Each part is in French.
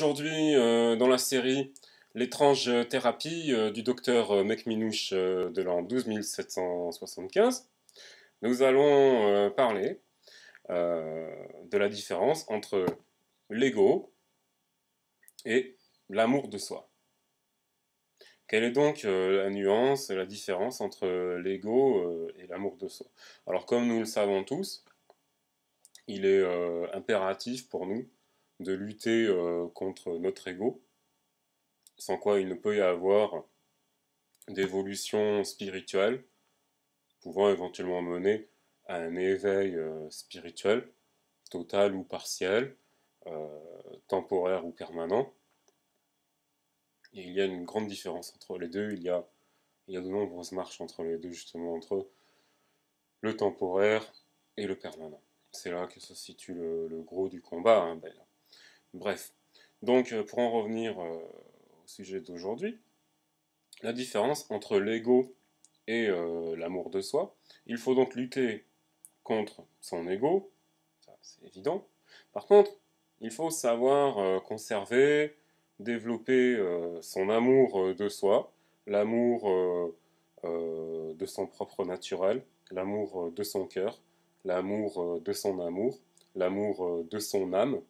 Aujourd'hui, dans la série L'étrange thérapie du docteur Mecminouche de l'an 12775, nous allons parler de la différence entre l'ego et l'amour de soi. Quelle est donc la nuance, la différence entre l'ego et l'amour de soi? Alors, comme nous le savons tous, il est impératif pour nous de lutter contre notre ego, sans quoi il ne peut y avoir d'évolution spirituelle, pouvant éventuellement mener à un éveil spirituel, total ou partiel, temporaire ou permanent. Et il y a une grande différence entre les deux, il y a de nombreuses marches entre les deux, justement, entre le temporaire et le permanent. C'est là que se situe le gros du combat, hein, d'ailleurs. Bref, donc pour en revenir au sujet d'aujourd'hui, la différence entre l'ego et l'amour de soi. Il faut donc lutter contre son ego, ça c'est évident. Par contre, il faut savoir conserver, développer son amour de soi, l'amour de son propre naturel, l'amour de son cœur, l'amour de son amour, l'amour de son âme,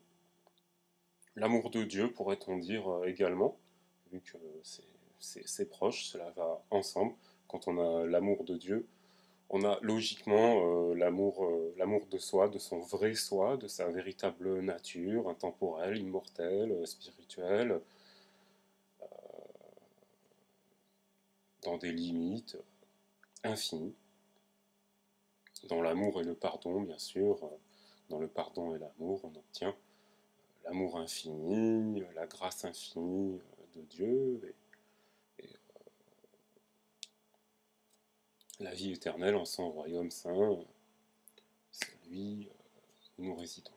l'amour de Dieu, pourrait-on dire également, vu que c'est proche, cela va ensemble. Quand on a l'amour de Dieu, on a logiquement l'amour de soi, de son vrai soi, de sa véritable nature, intemporelle, immortelle, spirituelle, dans des limites infinies. Dans l'amour et le pardon, bien sûr, dans le pardon et l'amour, on obtient l'amour infini, la grâce infinie de Dieu, et la vie éternelle en son royaume saint, celui où nous résidons.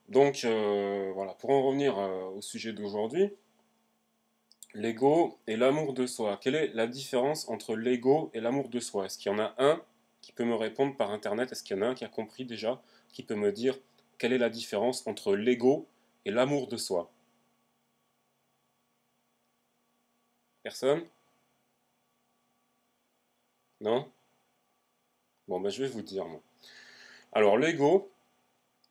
Donc voilà, pour en revenir au sujet d'aujourd'hui, l'ego et l'amour de soi. Quelle est la différence entre l'ego et l'amour de soi? Est-ce qu'il y en a un qui peut me répondre par internet? Est-ce qu'il y en a un qui a compris déjà, qui peut me dire quelle est la différence entre l'ego et l'amour de soi? Personne? Non? Bon, ben je vais vous dire, moi. Alors l'ego,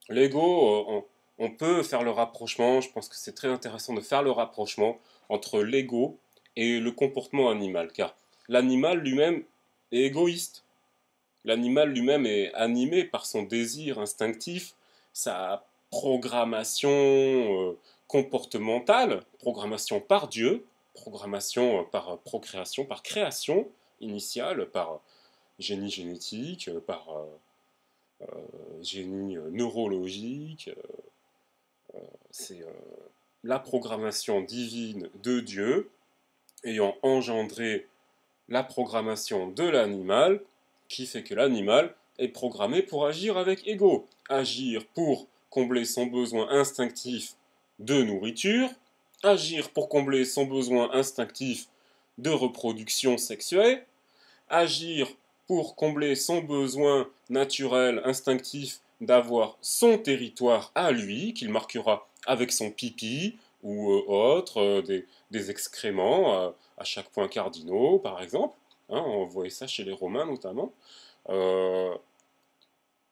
on peut faire le rapprochement, je pense que c'est très intéressant de faire le rapprochement entre l'ego et le comportement animal, car l'animal lui-même est égoïste. L'animal lui-même est animé par son désir instinctif, sa programmation comportementale, programmation par Dieu, programmation par procréation, par création initiale, par génie génétique, par génie neurologique. C'est la programmation divine de Dieu ayant engendré la programmation de l'animal, qui fait que l'animal est programmé pour agir avec ego. Agir pour combler son besoin instinctif de nourriture, agir pour combler son besoin instinctif de reproduction sexuelle, agir pour combler son besoin naturel, instinctif d'avoir son territoire à lui, qu'il marquera avec son pipi ou autre, des excréments à chaque point cardinaux, par exemple. Hein, on voyait ça chez les Romains notamment. Euh,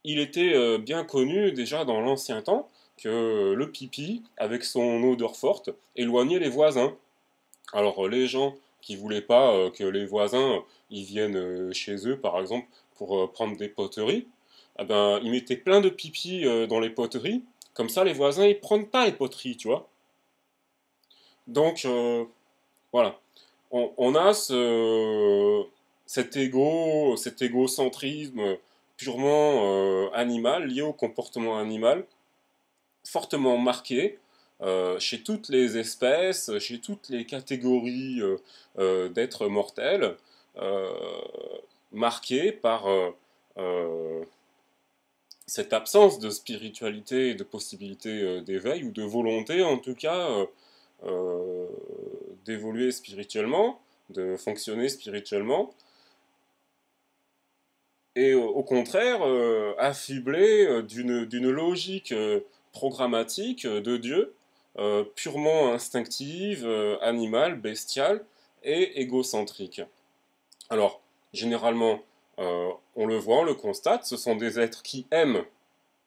il était bien connu déjà dans l'ancien temps que le pipi, avec son odeur forte, éloignait les voisins. Alors les gens qui voulaient pas que les voisins ils viennent chez eux, par exemple, pour prendre des poteries, eh ben, ils mettaient plein de pipi dans les poteries. Comme ça, les voisins ils prennent pas les poteries, tu vois. Donc voilà, on a cet égocentrisme purement animal, lié au comportement animal, fortement marqué chez toutes les espèces, chez toutes les catégories d'êtres mortels, euh, marqué par euh, cette absence de spiritualité et de possibilité d'éveil, ou de volonté en tout cas euh, d'évoluer spirituellement, de fonctionner spirituellement, et au contraire affublé d'une logique programmatique de Dieu purement instinctive, animale, bestiale et égocentrique. Alors, généralement, on le voit, on le constate, ce sont des êtres qui aiment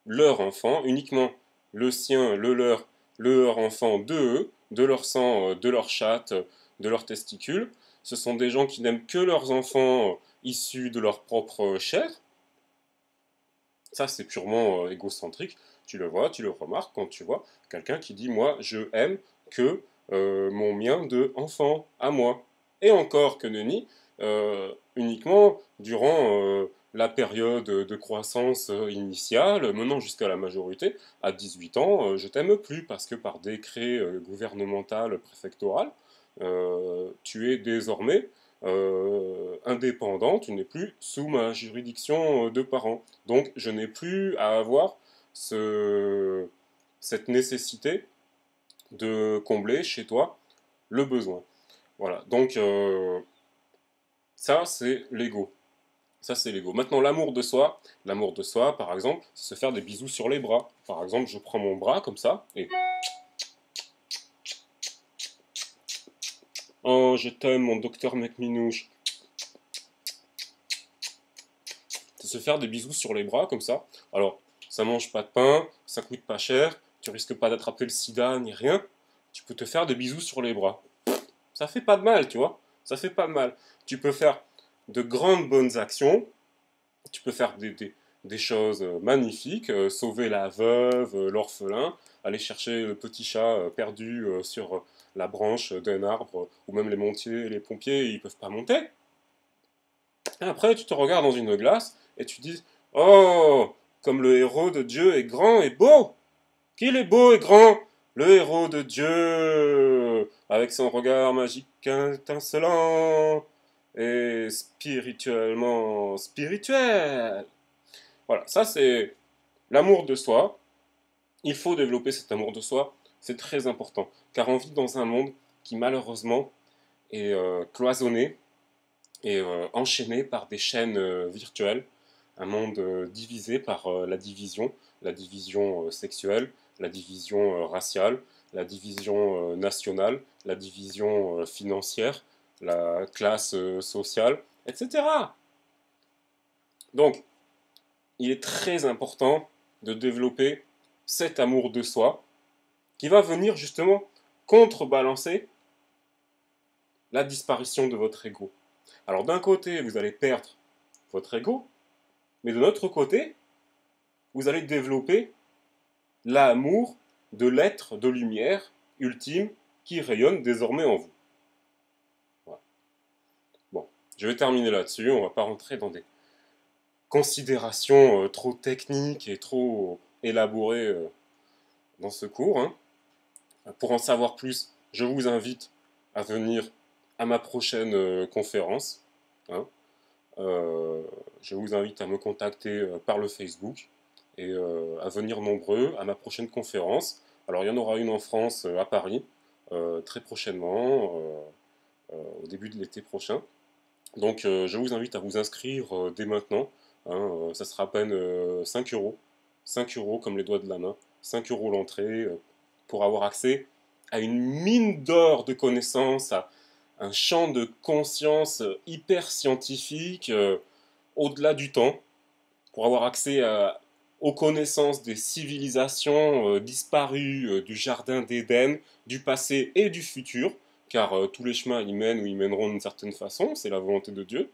leur enfant, uniquement le sien, leur enfant de eux, de leur sang, de leur chatte, de leurs testicules. Ce sont des gens qui n'aiment que leurs enfants issus de leur propre chair. Ça, c'est purement égocentrique. Tu le vois, tu le remarques quand tu vois quelqu'un qui dit moi, je aime que mon mien de enfant à moi. Et encore que nenni, uniquement durant la période de croissance initiale, menant jusqu'à la majorité, à 18 ans, je t'aime plus parce que par décret gouvernemental préfectoral, tu es désormais indépendant, tu n'es plus sous ma juridiction de parent. Donc je n'ai plus à avoir cette nécessité de combler chez toi le besoin. Voilà, donc ça c'est l'ego. Ça c'est l'ego. Maintenant l'amour de soi par exemple, c'est se faire des bisous sur les bras. Par exemple, je prends mon bras comme ça et oh je t'aime mon docteur McMinouche. C'est se faire des bisous sur les bras comme ça. Alors ça mange pas de pain, ça coûte pas cher, tu risques pas d'attraper le sida ni rien. Tu peux te faire des bisous sur les bras. Ça fait pas de mal, tu vois. Ça fait pas de mal. Tu peux faire de grandes bonnes actions. Tu peux faire des choses magnifiques. Sauver la veuve, l'orphelin. Aller chercher le petit chat perdu sur la branche d'un arbre. Ou même les montiers, les pompiers, ils peuvent pas monter. Et après, tu te regardes dans une glace et tu dis oh, comme le héros de Dieu est grand et beau. Qu'il est beau et grand, le héros de Dieu, avec son regard magique étincelant et spirituellement spirituel. Voilà, ça c'est l'amour de soi. Il faut développer cet amour de soi, c'est très important, car on vit dans un monde qui malheureusement est cloisonné et enchaîné par des chaînes virtuelles, un monde divisé par la division sexuelle, la division raciale, la division nationale, la division financière, la classe sociale, etc. Donc, il est très important de développer cet amour de soi qui va venir justement contrebalancer la disparition de votre ego. Alors d'un côté, vous allez perdre votre ego, mais de l'autre côté, vous allez développer l'amour de l'être de lumière ultime qui rayonne désormais en vous. Voilà. Bon, je vais terminer là-dessus, on ne va pas rentrer dans des considérations trop techniques et trop élaborées dans ce cours. Hein. Pour en savoir plus, je vous invite à venir à ma prochaine conférence. Hein. Je vous invite à me contacter par le Facebook et à venir nombreux à ma prochaine conférence. Alors il y en aura une en France, à Paris, très prochainement, au début de l'été prochain. Donc je vous invite à vous inscrire dès maintenant. Hein, ça sera à peine 5 euros. 5 euros comme les doigts de la main. 5 euros l'entrée pour avoir accès à une mine d'or de connaissances, à un champ de conscience hyper scientifique, au-delà du temps, pour avoir accès aux connaissances des civilisations disparues du jardin d'Éden, du passé et du futur, car tous les chemins y mènent ou y mèneront d'une certaine façon, c'est la volonté de Dieu.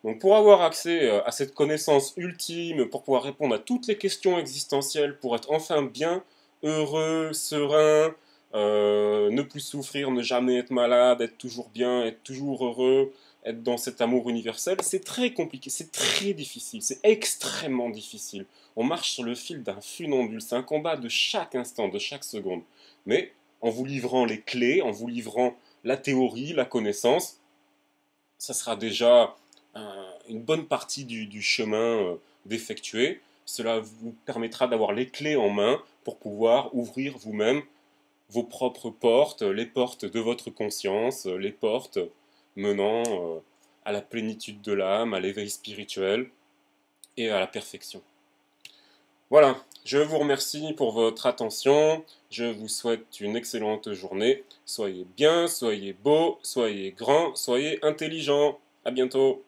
Donc pour avoir accès à cette connaissance ultime, pour pouvoir répondre à toutes les questions existentielles, pour être enfin bien, heureux, serein, ne plus souffrir, ne jamais être malade, être toujours bien, être toujours heureux, être dans cet amour universel, c'est très compliqué, c'est très difficile, c'est extrêmement difficile. On marche sur le fil d'un funambule, c'est un combat de chaque instant, de chaque seconde. Mais en vous livrant les clés, en vous livrant la théorie, la connaissance, ça sera déjà une bonne partie du chemin d'effectuer. Cela vous permettra d'avoir les clés en main pour pouvoir ouvrir vous-même vos propres portes, les portes de votre conscience, les portes menant à la plénitude de l'âme, à l'éveil spirituel et à la perfection. Voilà, Je vous remercie pour votre attention. Je vous souhaite une excellente journée. Soyez bien, soyez beau, soyez grand, soyez intelligent. À bientôt.